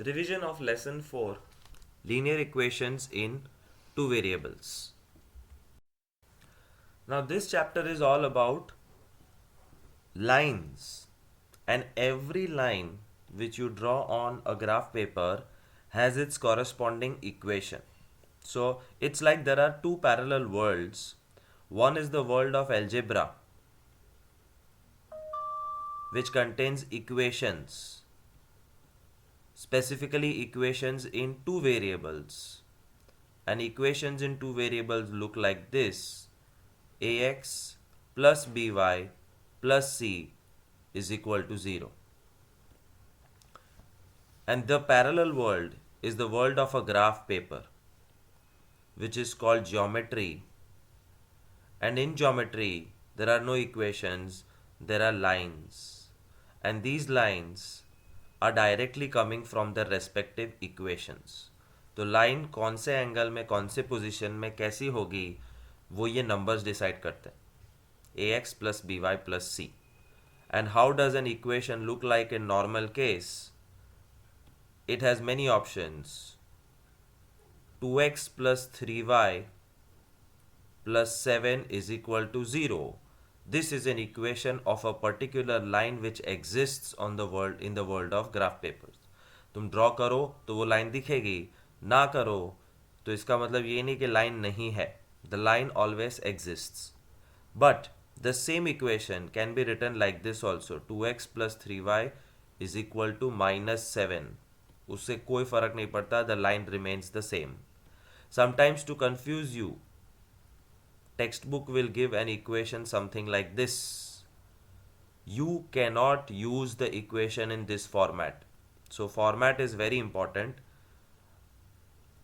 Revision of lesson 4, linear equations in two variables. Now this chapter is all about lines, and every line which you draw on a graph paper has its corresponding equation. So it's like there are two parallel worlds. One is the world of algebra, which contains equations, specifically equations in two variables. And equations in two variables look like this: ax plus by plus c is equal to 0. And the parallel world is the world of a graph paper, which is called geometry. And in geometry, there are no equations, there are lines. And these lines are directly coming from their respective equations. तो line कौन से angle में कौन से position में कैसी होगी वो ये नंबर्स डिसाइड करते हैं. ax plus by plus c. And how does an equation look like in normal case? It has many options. 2x plus 3y plus 7 is equal to 0. This is an equation of a particular line which exists on the world in the world of graph papers. तुम draw करो तो वो line दिखेगी, ना करो तो इसका मतलब ये नहीं कि लाइन नहीं है. The line always exists. But the same equation can be written like this also. 2x plus 3y is equal to minus 7. उससे कोई फर्क नहीं पड़ता. The line remains the same. Sometimes to confuse you, textbook will give an equation something like this. You cannot use the equation in this format. So format is very important.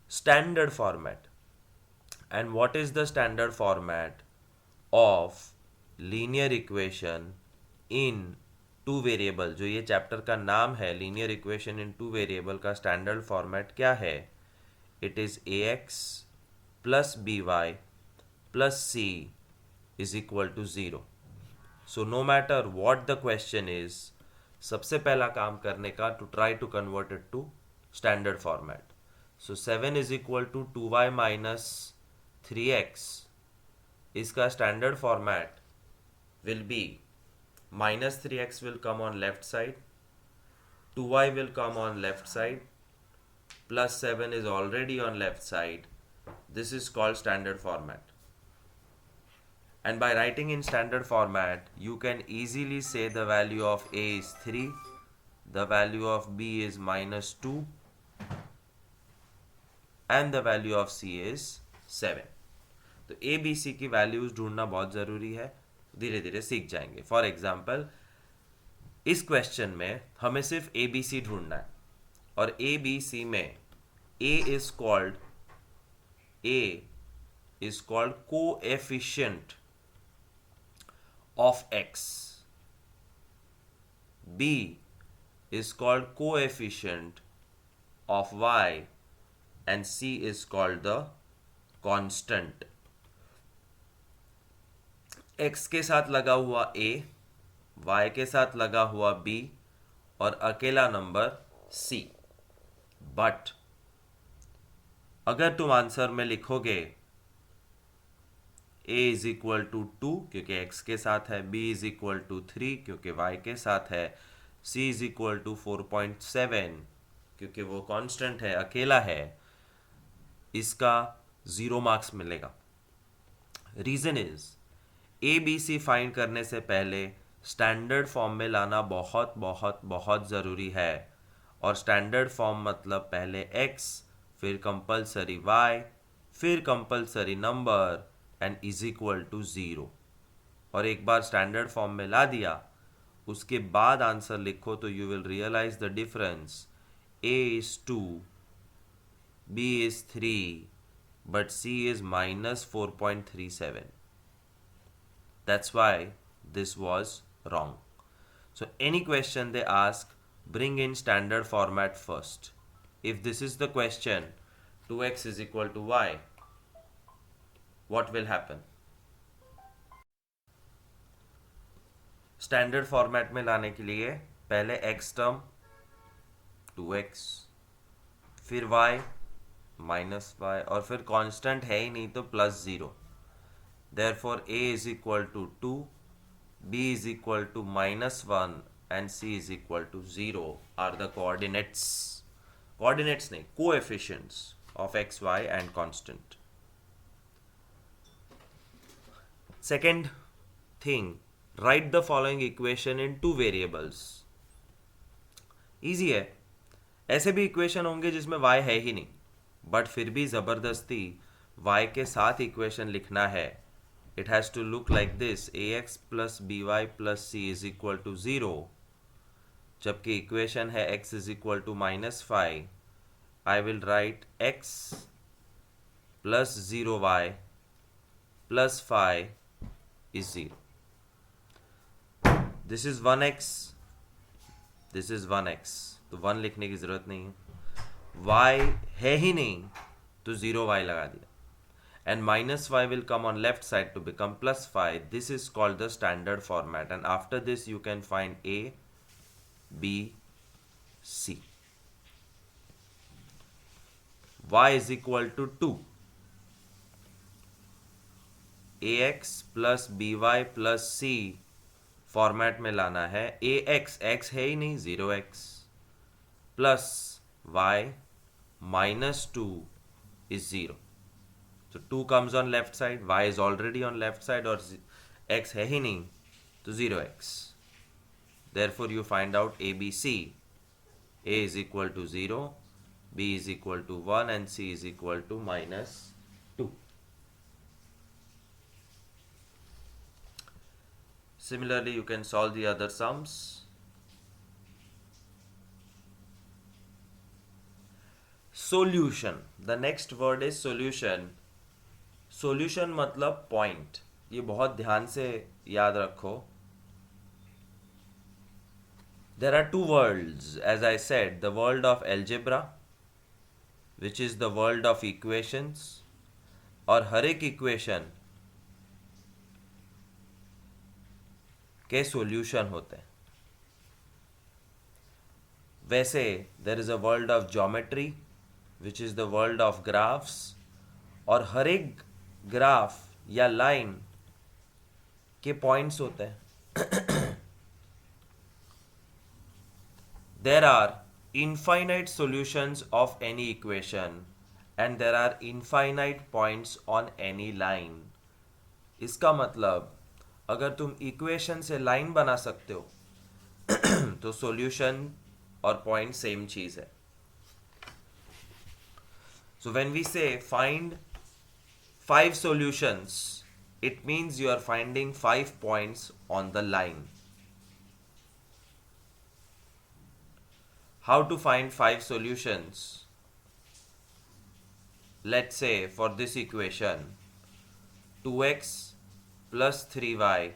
Standard format. And what is the standard format of linear equation in two variable? जो ये chapter का नाम है linear equation in two variable का standard format क्या है? It is ax plus by plus c is equal to 0. So no matter what the question is, सबसे पहला काम करने का to try to convert it to standard format. So 7 is equal to 2y minus 3x. इसका standard format will be minus 3x will come on left side, 2y will come on left side, plus 7 is already on left side. This is called standard format. And by writing in standard format, you can easily say the value of a is 3, the value of b is minus 2, and the value of c is 7. तो ए B सी की values ढूंढना बहुत ज़रूरी है, धीरे धीरे सीख जाएंगे. फॉर एग्जाम्पल इस क्वेश्चन में हमें सिर्फ ए बी सी ढूंढना है, और ए बी सी में A is called coefficient of x, b is called coefficient of y, and c is called the constant. x के साथ लगा हुआ a, y के साथ लगा हुआ b और अकेला नंबर c. बट अगर तुम आंसर में लिखोगे a इज इक्वल टू 2 क्योंकि x के साथ है, b इज इक्वल टू 3 क्योंकि y के साथ है, c इज इक्वल टू 4.7 क्योंकि वो कांस्टेंट है, अकेला है, इसका 0 मार्क्स मिलेगा. Reason is A B C find करने से पहले स्टैंडर्ड फॉर्म में लाना बहुत बहुत बहुत ज़रूरी है. और स्टैंडर्ड फॉर्म मतलब पहले x, फिर कंपलसरी y, फिर compulsory number and is equal to 0. और एक बार स्टैंडर्ड फॉर्म में ला दिया, उसके बाद आंसर लिखो तो you will realise the difference. a is 2, b is 3, but c is minus 4.37. That's why this was wrong. So any question they ask, bring in standard format first. If this is the question, 2x is equal to y, what will happen? Standard format में लाने के लिए पहले x term 2x फिर y minus y, और फिर constant है ही नहीं तो plus 0. Therefore a is equal to 2, b is equal to -1 and c is equal to 0 are the coordinates नहीं, coefficients of x, y and constant. Second thing, write the following equation in two variables. Easy है. ऐसे भी equation होंगे जिसमें y है ही नहीं, but फिर भी ज़बरदस्ती y के साथ इक्वेशन लिखना है. It has to look like this: ax plus by plus c is equal to 0. जबकि इक्वेशन है x is equal to -5. I will write x plus 0y plus phi is 0. This is 1x. This is 1x. तो 1 लिखने की ज़रूरत नहीं है. y है ही नहीं तो 0y लगा दिया. And minus phi will come on left side to become plus phi. This is called the standard format. And after this you can find a, b, c. Y is equal to 2. ax plus by plus c format में लाना है. ax, x है ही नहीं, 0x plus y minus 2 is 0. So 2 comes on left side, y is already on left side, और x है ही नहीं तो 0x. Therefore you find out ABC. A is equal to 0, B is equal to 1 and C is equal to -2. Similarly you can solve the other sums. Solution. The next word is solution. Solution मतलब point. ये बहुत ध्यान से याद रखो. There are two worlds, as I said, the world of algebra, which is the world of equations, और हर एक equation के सॉल्यूशन होते हैं. वैसे there is a world of geometry, which is the world of graphs, और हर एक graph या line के पॉइंट्स होते हैं. There are infinite solutions of any equation and there are infinite points on any line. इसका मतलब अगर तुम इक्वेशन से लाइन बना सकते हो तो सॉल्यूशन और पॉइंट सेम चीज है. So when we say find 5 solutions, it means you are finding 5 points on the line. How to find 5 solutions? Let's say for this equation 2x plus 3y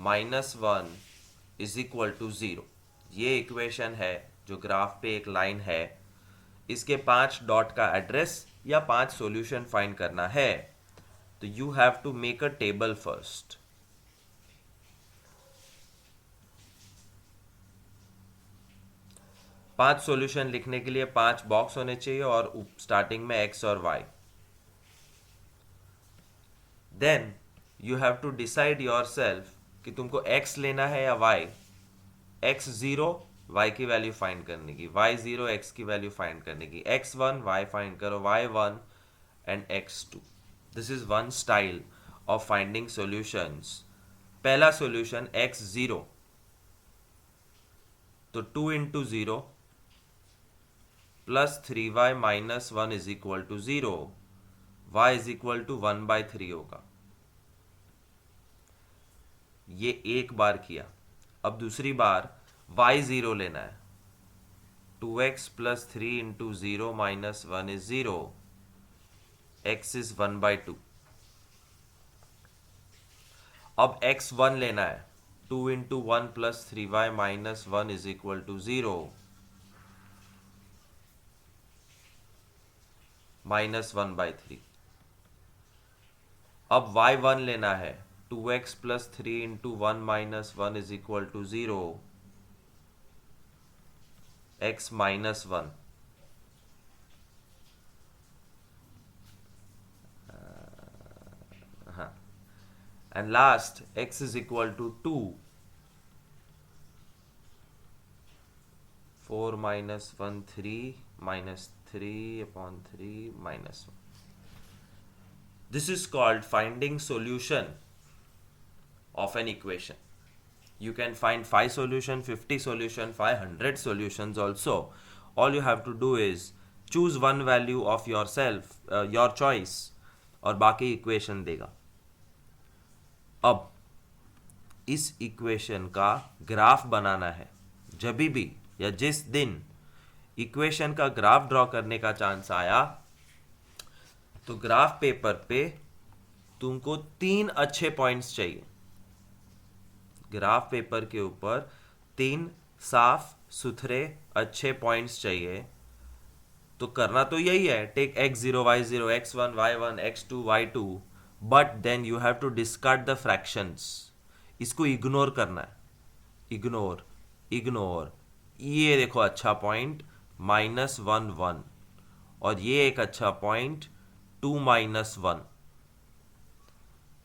minus 1 is equal to 0. ये equation है जो graph पे एक line है. इसके 5 dot का address या 5 solution find करना है. तो you have to make a table first. पांच सॉल्यूशन लिखने के लिए 5 बॉक्स होने चाहिए और स्टार्टिंग में x और y. Then you have to decide yourself कि तुमको x लेना है या y. x 0 y की वैल्यू फाइंड करने की, y 0 x की वैल्यू फाइंड करने की, x 1 y फाइंड करो, y 1 and x 2. This is one style of finding solutions. पहला solution x 0, तो 2 into 0 plus 3y minus 1 is equal to 0. y is equal to 1 by 3 होगा. ये एक बार किया. अब दूसरी बार y 0 लेना है. 2x plus 3 into 0 minus 1 is 0. x is 1 by 2. अब x 1 लेना है. 2 into 1 plus 3y minus 1 is equal to 0. minus 1 by 3. अब y 1 लेना है. 2x plus 3 into 1 minus 1 is equal to 0. x minus 1. and last x is equal to 2. 4 minus 1 3 minus 3 upon 3 minus 1. This is called finding solution of an equation. You can find 5 solution, 50 solution, 500 solutions also. All you have to do is choose one value of yourself, your choice, और बाकी equation देगा. अब इस equation का graph बनाना है. जब भी या जिस दिन इक्वेशन का ग्राफ ड्रॉ करने का चांस आया तो ग्राफ पेपर पे तुमको 3 अच्छे पॉइंट्स चाहिए. ग्राफ पेपर के ऊपर 3 साफ सुथरे अच्छे पॉइंट्स चाहिए. तो करना तो यही है, take x0 y0 x1 y1 x2 y2, but then you have to discard the fractions. इसको इग्नोर करना है. Ignore ignore. ये देखो अच्छा पॉइंट -1 1, और ये एक अच्छा पॉइंट 2 -1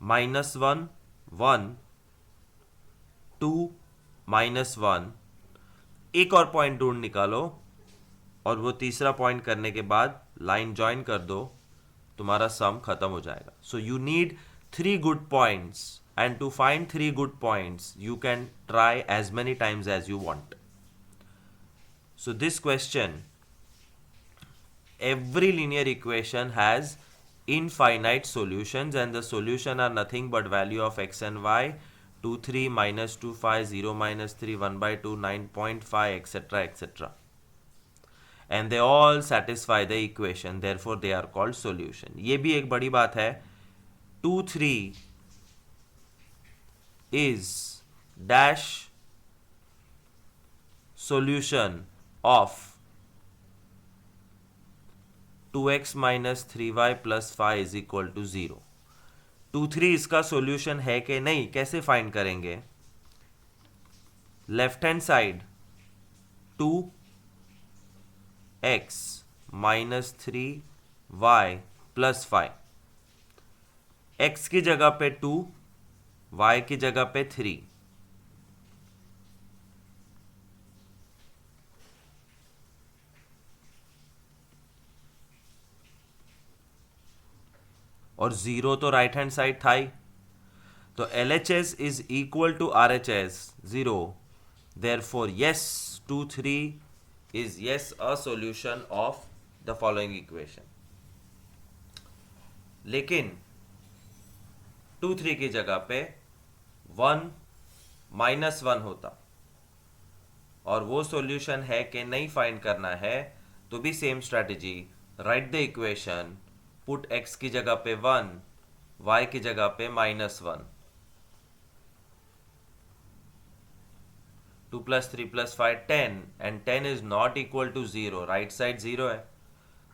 -1 1 2 -1. एक और पॉइंट ढूंढ निकालो और वो तीसरा पॉइंट करने के बाद लाइन ज्वाइन कर दो, तुम्हारा सम खत्म हो जाएगा. So you need 3 good points, and to find 3 good points you can try as many times as you want. So this question, every linear equation has infinite solutions, and the solution are nothing but value of x and y, 2 3 -2 5 0 -3 1 by 2 9.5 etc etc, and they all satisfy the equation, therefore they are called solution. ये भी एक बड़ी बात है. 2 3 is dash solution of 2x minus 3y plus 5 is equal to 0. 2 3 इसका solution है कि नहीं, कैसे फाइंड करेंगे? Left hand side 2x minus 3y plus 5, x की जगह पे 2, y की जगह पे 3. और 0 तो राइट हैंड साइड था ही. तो LHS is equal to RHS 0. Therefore yes 2 3 is yes a solution of the following equation. लेकिन 2 3 की जगह पे 1 -1 होता और वो सॉल्यूशन है कि नहीं फाइंड करना है, तो भी same strategy. Right the equation, put x की जगह पे 1, y की जगह पे -1. 2 + 3 + 5 10, and 10 is not equal to 0. Right side 0 है,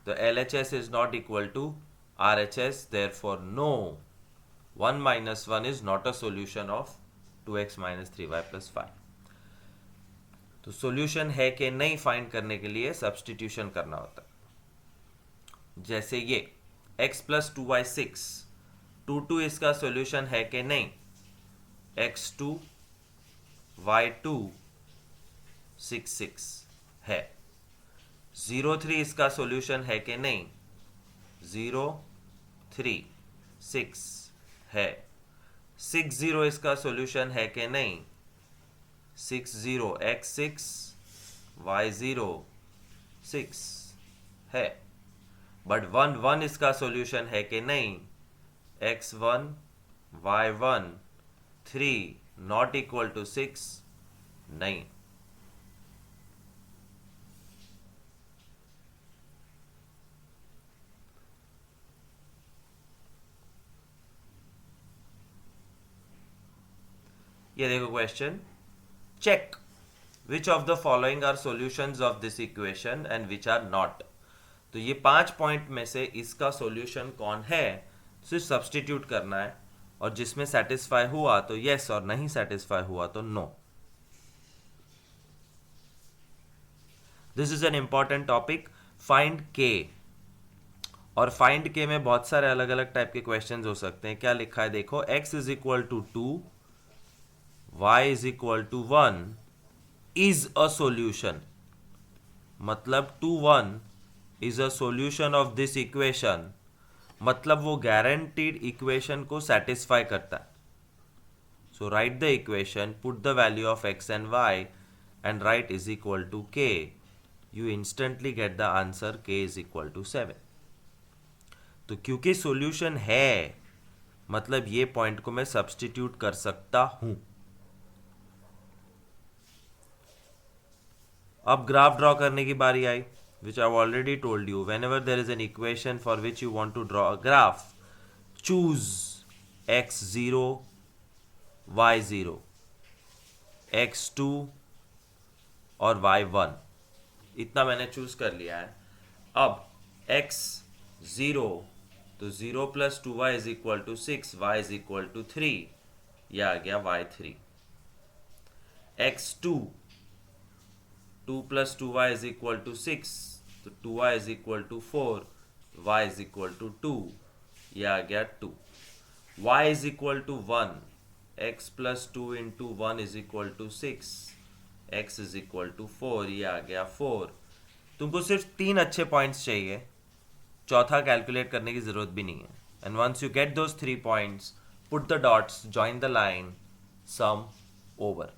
तो LHS is not equal to RHS. therefore no, 1 - 1 is not a solution of 2x - 3y + 5. तो सॉल्यूशन है कि नहीं फाइंड करने के लिए सब्स्टिट्यूशन करना होता है. जैसे ये x + 2y 6, 2 2 इसका सॉल्यूशन है कि नहीं? x2 y2 6 6 है. 0 3 इसका सॉल्यूशन है कि नहीं? 0 3 6 है. 6 0 इसका सॉल्यूशन है कि नहीं? 6 0 x 6 y 0 6 है. बट 1 1 इसका सॉल्यूशन है कि नहीं? x1 y1 3 not equal to 6 नहीं. ये देखो question. Check which of the following are solutions of this equation and which are not. तो ये 5 पॉइंट में से इसका सॉल्यूशन कौन है, सिर्फ सब्स्टिट्यूट करना है, और जिसमें सेटिस्फाई हुआ तो यस, और नहीं सेटिस्फाई हुआ तो no. This is an important topic. Find k और फाइंड के में बहुत सारे अलग अलग टाइप के क्वेश्चंस हो सकते हैं. क्या लिखा है देखो, x is equal to 2, y is equal to 1 is a solution. मतलब 2 1 is a solution of this equation. मतलब वो गारंटीड इक्वेशन को सेटिस्फाई करता है. So write the equation, put the value of x and y and write is equal to k. You instantly get the answer k is equal to 7. तो क्योंकि solution है, मतलब ये पॉइंट को मैं सब्स्टिट्यूट कर सकता हूं. अब ग्राफ ड्रॉ करने की बारी आई, which I've already told you. Whenever there is an equation for which you want to draw a graph, choose x0, y0, x2 और y1. इतना मैंने चूज कर लिया है. अब x0 तो 0 plus 2y is equal to 6, y is equal to 3, यह आ गया y3. x2 2 plus 2y is equal to 6, तो 2y is equal to 4, y is equal to 2, यह आ गया 2. y is equal to 1, x plus 2 into 1 is equal to 6, x is equal to 4, ये आ गया 4. तुमको सिर्फ 3 अच्छे पॉइंट्स चाहिए, चौथा कैलकुलेट करने की जरूरत भी नहीं है. And once you get those 3 points, put the dots, join the line, sum over.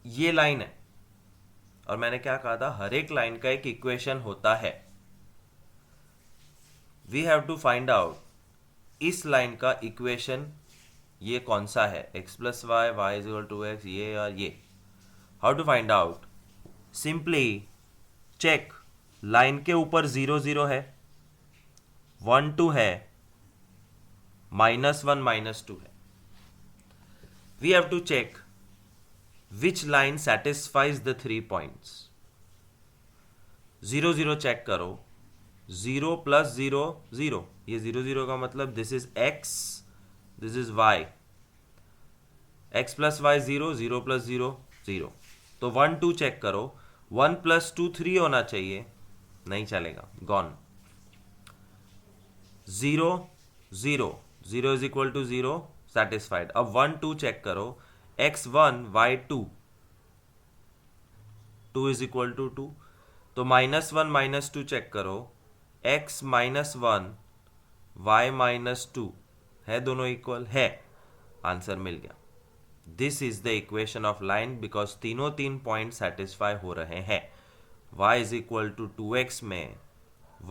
ये लाइन है और मैंने क्या कहा था, हर एक लाइन का एक इक्वेशन होता है. We have to find out इस लाइन का इक्वेशन ये कौन सा है, x plus y, y is equal to x, ये और ये. How to find out? Simply check, line के ऊपर 0 0 है, 1 2 है, -1 -2 है. We have to check which line satisfies the 3 points. 0 0 check करो, 0 प्लस 0 0, ये 0 0 का मतलब this is x, this is y. x plus y 0, 0 plus 0 0. तो 1 2 चेक करो, 1 प्लस 2 3 होना चाहिए, नहीं चलेगा, gone. 0 0, 0 is equal to 0, satisfied. अब 1 2 चेक करो, x1 y2, 2 is equal to 2. तो -1 -2 चेक करो, x -1 y -2, है दोनों इक्वल है, आंसर मिल गया. This is the equation of line, because तीनों 3 पॉइंट सेटिस्फाई हो रहे हैं. y is equal to 2x में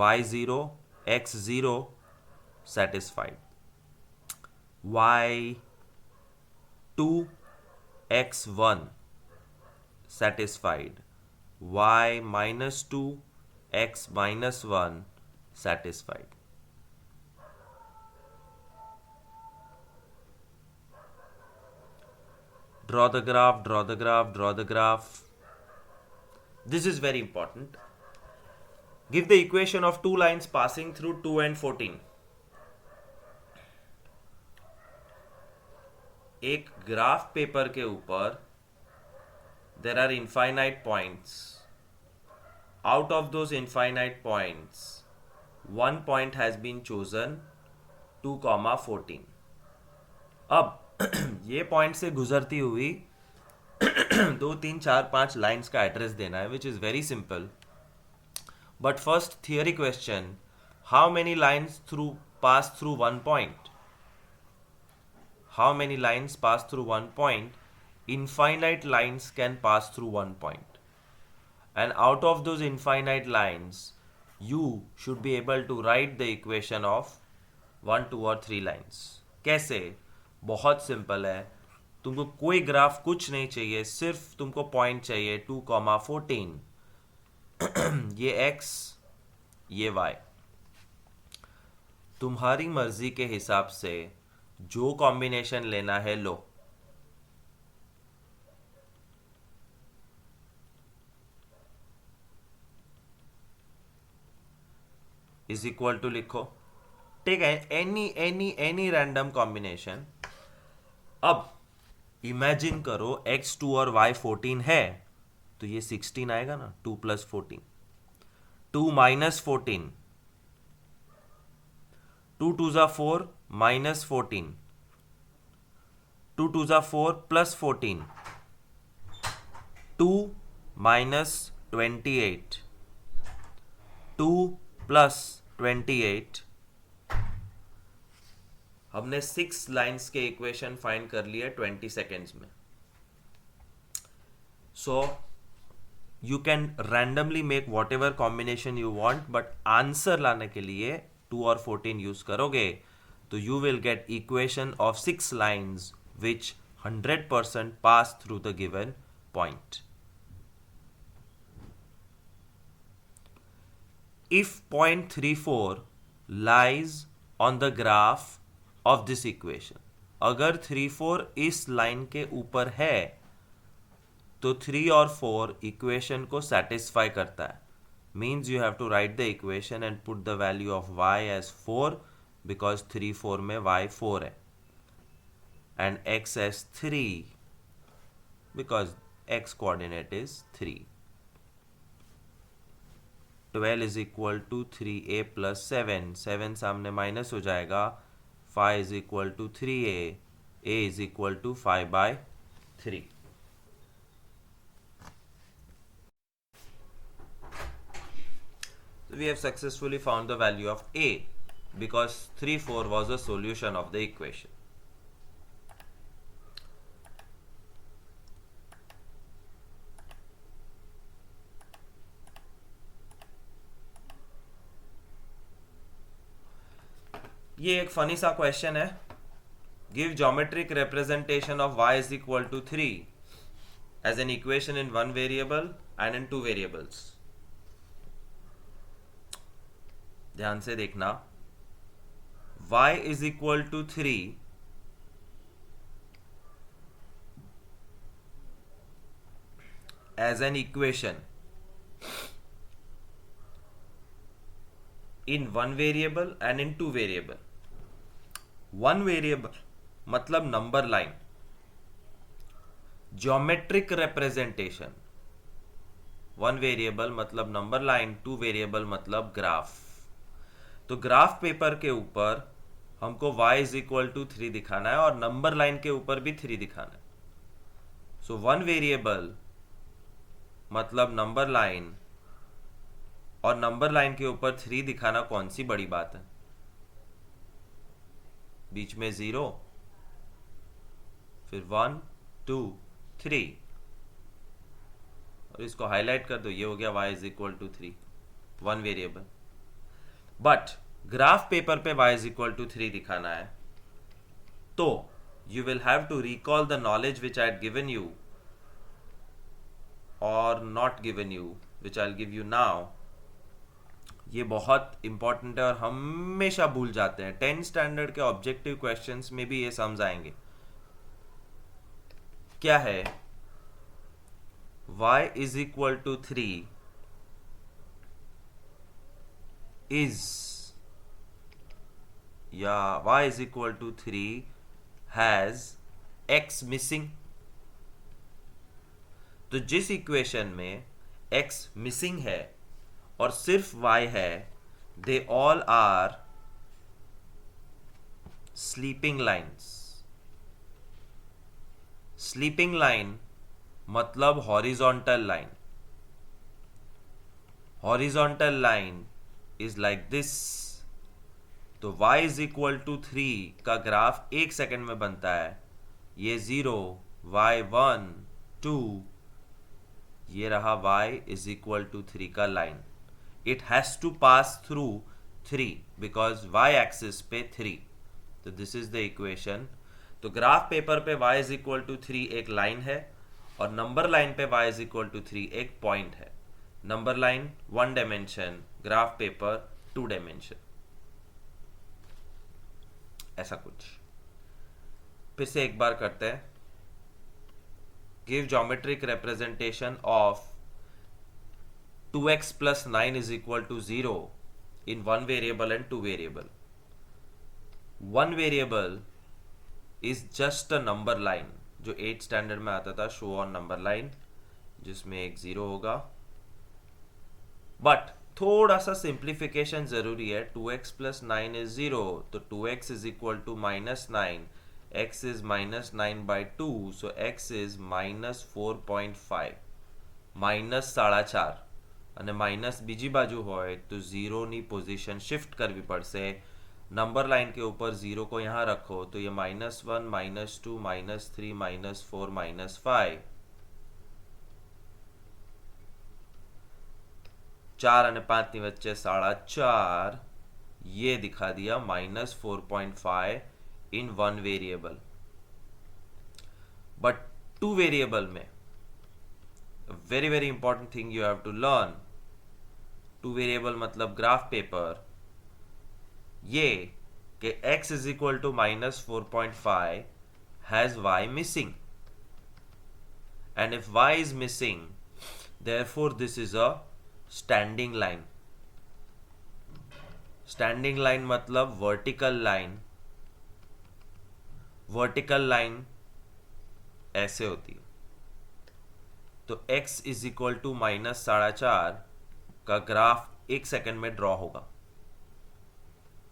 y0 x0 satisfied, y2 x1 satisfied, y -2 x -1 satisfied. Draw the graph, draw the graph, draw the graph. This is very important. Give the equation of 2 lines passing through 2 and 14. एक graph paper के ऊपर there are infinite points. Out of those infinite points, one point has been chosen, 2, 14. अब ये point से गुजरती हुई 2 3 4 5 lines का address देना है, which is very simple. But first theory question, how many lines pass through 1 point? How many lines pass through 1 point? Infinite lines can pass through 1 point. And out of those infinite lines, you should be able to write the equation of 1, 2 or 3 lines. कैसे? बहुत simple है. तुमको कोई graph कुछ नहीं चाहिए, सिर्फ तुमको पॉइंट चाहिए 2, 14. ये x, ये y. तुम्हारी मर्जी के हिसाब से जो कॉम्बिनेशन लेना है लो. इज इक्वल टू लिखो, टेक एनी रैंडम कॉम्बिनेशन. अब इमेजिन करो x2 और y14 है, तो ये 16 आएगा ना, 2 + 14, 2 - 14, 2 × 2 = 4 - 14, 2 × 2 = 4 + 14, 2 - 28, 2 + 28। हमने 6 लाइन्स के इक्वेशन फाइंड कर लिए 20 सेकेंड्स में। So you can randomly make what ever combination you want, but answer लाने के लिए 2 और 14 यूज करोगे तो you will get equation of 6 lines which 100% pass through the given point. If point 34 lies on the graph of this equation, अगर 34 इस line के ऊपर है तो 3 और 4 इक्वेशन को सेटिस्फाई करता है। Means you have to write the equation and put the value of y as 4 because 3 4 में y 4 है, and x as 3 because x coordinate is 3। 12 is equal to 3a plus 7, 7 सामने माइनस हो जाएगा, 5 is equal to 3a, a is equal to 5/3। So we have successfully found the value of a because 3 4 was a solution of the equation. ये एक funny सा question है। Give geometric representation of y is equal to 3 as an equation in 1 variable and in 2 variables। ध्यान से देखना, y is equal to 3 as an equation in 1 variable and in 2 variable। 1 variable मतलब number line, geometric representation 1 variable मतलब number line, 2 variable मतलब graph. तो graph paper के ऊपर हमको y is equal to 3 दिखाना है और नंबर लाइन के ऊपर भी 3 दिखाना है। सो 1 वेरिएबल मतलब नंबर लाइन और नंबर लाइन के ऊपर 3 दिखाना कौन सी बड़ी बात है? बीच में 0, फिर 1 2 3 और इसको हाईलाइट कर दो, ये हो गया y is equal to 3, 1 variable. But graph paper पे y is equal to 3 दिखाना है तो you will have to recall the knowledge which I had given you or not given you, which I'll give you now। ये बहुत important है और हमेशा भूल जाते हैं। 10 स्टैंडर्ड के ऑब्जेक्टिव क्वेश्चंस में भी ये समझ आएंगे। क्या है? y is equal to 3 is, या y is equal to 3 has x missing। तो जिस इक्वेशन में x मिसिंग है और सिर्फ y है, they all are sleeping lines. Sleeping line मतलब horizontal line. Horizontal line is like this. तो y is equal to 3 का ग्राफ 1 सेकेंड में बनता है। ये 0, y 1 2, ये रहा y is equal to 3 का line. It has to pass through 3 because y axis पे 3। तो this is the equation। तो ग्राफ पेपर पे y is equal to 3 एक लाइन है और नंबर लाइन पे y is equal to 3 एक पॉइंट है। Number line 1 dimension, graph paper 2 dimension, ऐसा कुछ। फिर से एक बार करते हैं। Give geometric representation of 2x plus 9 is equal to 0 in 1 variable and 2 variable। 1 variable is just a number line, जो 8th स्टैंडर्ड में आता था, शो ऑन नंबर लाइन। जिसमें एक 0 होगा, बट थोड़ा सा सिंप्लीफिकेशन जरूरी है। 2x प्लस 9 इज 0, तो 2x is equal to -9, x is -9/2, so x is -4.5, -4.5 અને માઇનસ બીજી બાજુ હોય तो 0 ની પોઝિશન શિફ્ટ કરવી પડશે। नंबर लाइन के ऊपर 0 को यहाँ रखो तो ये -1, -2, -3, -4, -5, 4 અને 5 ની વચ્ચે 4.5, ये दिखा दिया -4.5 in one variable. But two variable में very very important thing you have to learn, two variable मतलब ग्राफ पेपर, ये कि x is equal to -4.5 has y missing, and if y is missing therefore this is a standing line. Standing line मतलब vertical line. Vertical line ऐसे होती है, तो x is equal to -4.5 का graph 1 second में draw होगा।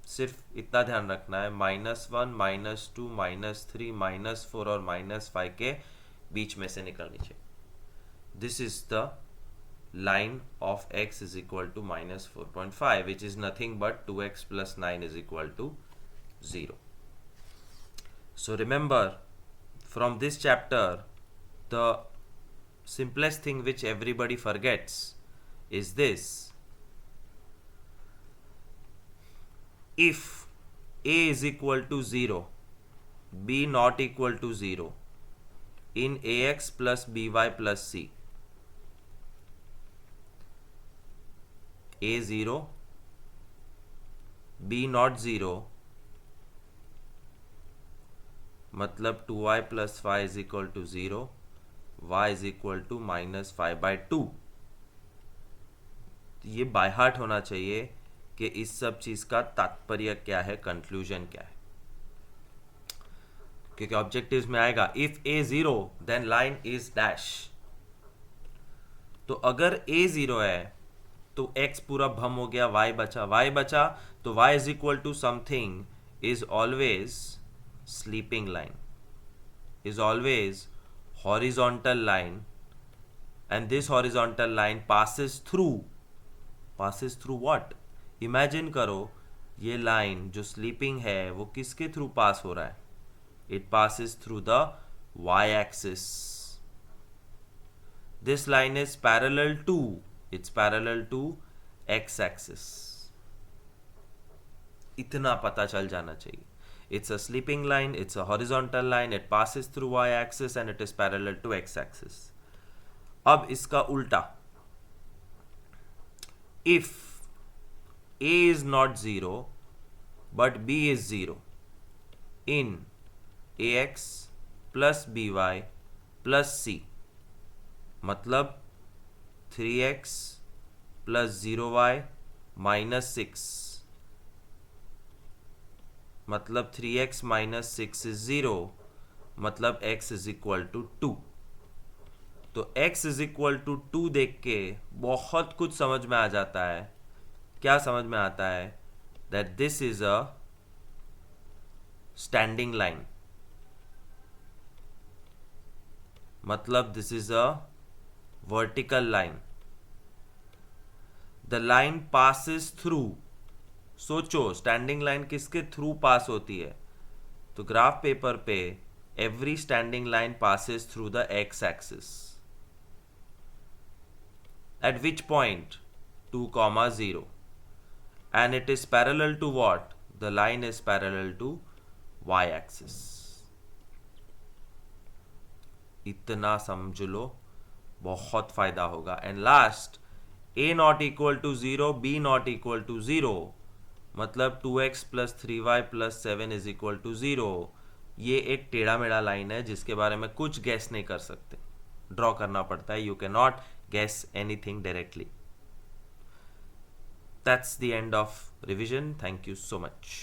सिर्फ इतना ध्यान रखना है, -1, -2, -3, -4 और -5 के बीच में से निकलनी चाहिए। This is the line of x is equal to -4.5, which is nothing but 2x plus 9 is equal to 0. So remember, from this chapter, the simplest thing which everybody forgets is this: if a is equal to 0, b not equal to 0, in ax plus by plus c, a 0, b not 0, मतलब 2y plus 5 is equal to 0, y is equal to -5/2। ये by heart होना चाहिए कि इस सब चीज का तात्पर्य क्या है, कंक्लूजन क्या है, क्योंकि ऑब्जेक्टिव्स में आएगा if a 0 then line is dash. तो अगर a 0 है तो x पूरा भम हो गया, y बचा, तो y is equal to something is always sleeping line, is always horizontal line, and this horizontal line passes through what? Imagine करो ये लाइन जो स्लीपिंग है वो किसके थ्रू पास हो रहा है? It passes through the y axis. This line is parallel to, it's parallel to x axis। इतना पता चल जाना चाहिए। It's a sleeping line, it's a horizontal line, it passes through y axis and it is parallel to x axis। अब इसका उल्टा, if a is not 0 but b is 0 in ax plus by plus c, मतलब 3x plus 0y minus 6, मतलब 3x minus 6 is 0, मतलब x is equal to 2। तो x is equal to 2 देख के बहुत कुछ समझ में आ जाता है। क्या समझ में आता है? that this is a standing line, मतलब this is a vertical line। The line passes through, सोचो स्टैंडिंग लाइन किसके थ्रू पास होती है? तो ग्राफ पेपर पे every standing line passes through the x axis। At which point? 2, 0, and it is parallel to what? The line is parallel to y axis। इतना समझ लो, बहुत फायदा होगा। And last, a not equal to 0, b not equal to 0, मतलब 2x plus 3y plus 7 is equal to 0। ये एक टेढ़ा मेढ़ा लाइन है जिसके बारे में कुछ गैस नहीं कर सकते, ड्रॉ करना पड़ता है। You can not gas anything directly. That's the end of revision. Thank you so much.